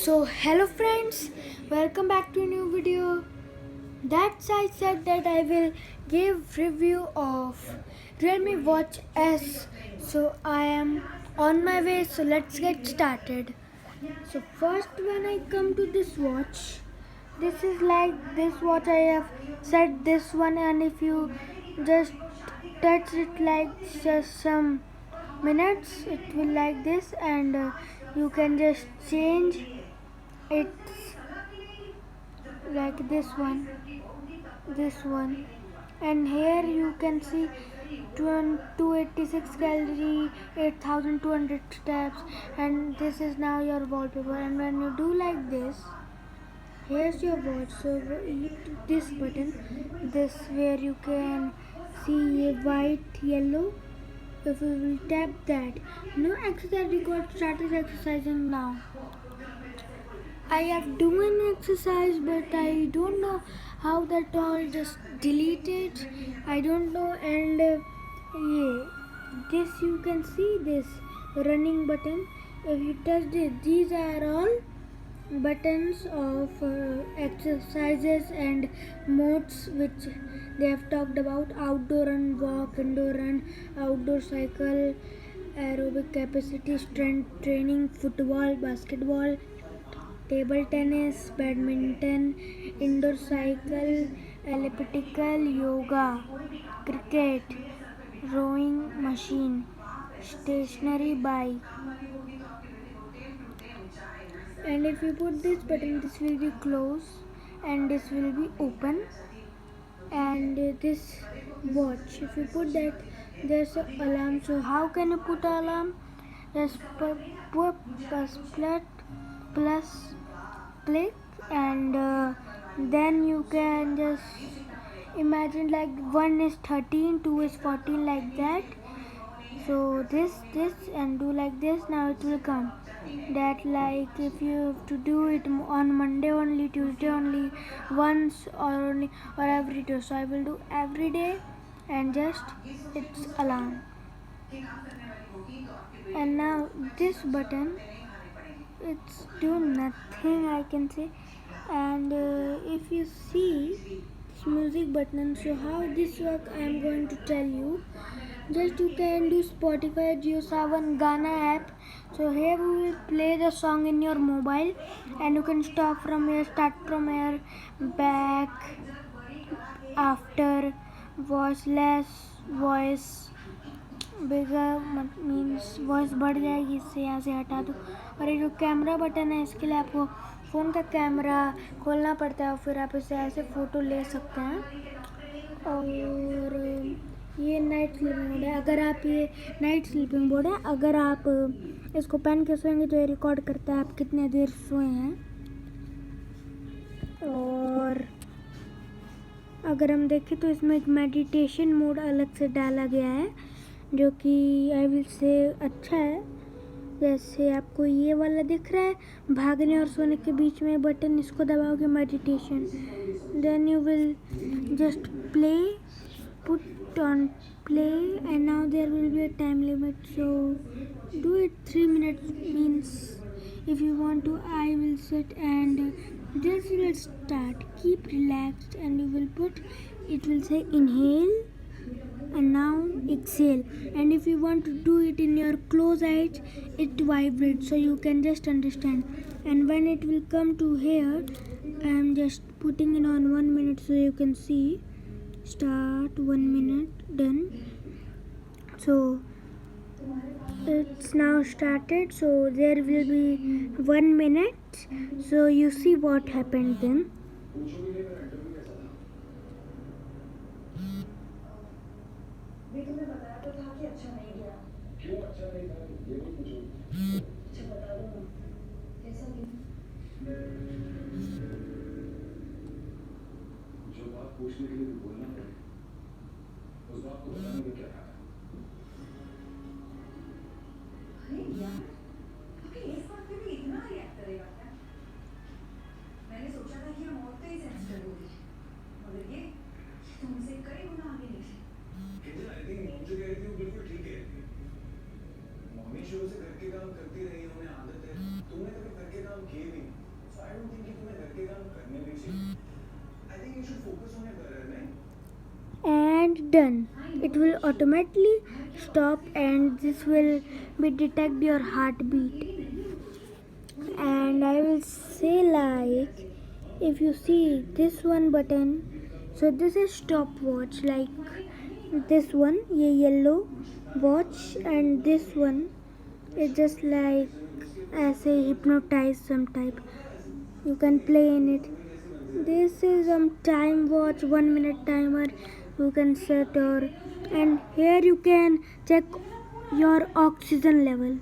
So hello friends, welcome back to a new video. That's I said that I will give review of Realme Watch S. So I am on my way, so let's get started. So first when I come to this watch, this is like this watch I have set this one, and if you just touch it like just some minutes it will like this, and you can just change it like this one, and here you can see 286 calorie, 8200 steps, and this is now your wallpaper. And when you do like this, here's your watch. So this button, this where you can see a white yellow. If we will tap that, no exercise record, started exercising now. I have doing exercise, but I don't know how that all just deleted. I don't know, and yeah, this you can see this running button. If you touch this, these are all buttons of exercises and modes which they have talked about: outdoor run, walk, indoor run, outdoor cycle, aerobic capacity, strength training, football, basketball, table tennis, badminton, indoor cycle, elliptical, yoga, cricket, rowing machine, stationary bike. And if you put this button, this will be closed and this will be open. And this watch, if you put that, there's an alarm. So how can you put alarm? Just put plus click, and then you can just imagine like 1 is 13, 2 is 14, like that. So this and do like this. Now it will come that, like if you have to do it on Monday only, Tuesday only, once or every day. So I will do every day, and just it's alarm. And now this button, it's doing nothing, I can say. And if you see this music button, so how this work I am going to tell you. Just you can do Spotify, JioSaavn, Gaana app. So here we will play the song in your mobile, and you can stop from here, start from here, back, after, voiceless, voice bigger means voice बढ़ जाएगी, इससे यहाँ से हटा दो. और ये जो कैमरा बटन है, इसके लिए आपको फ़ोन का कैमरा खोलना पड़ता है और फिर आप इससे ऐसे फ़ोटो ले सकते हैं. और ये नाइट स्लीपिंग मोड है. अगर आप ये नाइट स्लीपिंग मोड है, अगर आप इसको पहन के सोएंगे तो ये रिकॉर्ड करता है आप कितने देर सोए हैं. और अगर हम देखें तो इसमें एक मेडिटेशन मोड अलग से डाला गया है, जो कि आई विल से अच्छा है. जैसे आपको ये वाला दिख रहा है, भागने और सोने के बीच में बटन, इसको दबाओगे meditation, then you will just play, put on play, and now there will be a time limit. So do it 3 minutes means if you want to. I will sit and this will start. Keep relaxed, and you will put, it will say inhale and now exhale. And if you want to do it in your closed eyes, it vibrates, so you can just understand. And when it will come to here, I am just putting it on 1 minute, so you can see. Start, 1 minute, done. So it's now started. So there will be 1 minute, so you see what happened then. अच्छा नहीं गया. क्यों अच्छा नहीं था? ये भी पूछो. अच्छा बता दो ना. कैसा नहीं? जो बात पूछने के लिए भी बोलना पड़े, उस बात को बताने में क्या था? अरे यार, अभी इस बात पे भी इतना रिएक्ट करेगा क्या? मैंने सोचा था कि हम और ही सेंसिटिव होगी, मगर ये तुमसे कई गुना आगे निकली. आई थिंक मॉम जो कह रही थी वो बिल्कुल ठीक है. मम्मी शुरू से घर के काम करती रही है, उन्हें आदत है. तुमने कभी घर के काम किए भी And done. It will automatically stop, and this will be detect your heartbeat. And I will say, like, if you see this one button, so this is stopwatch, like this one, ये yellow watch, and this one is just like ऐसे hypnotize some type. You can play in it. This is time watch, 1 minute timer. You can set, or and here you can check your oxygen level.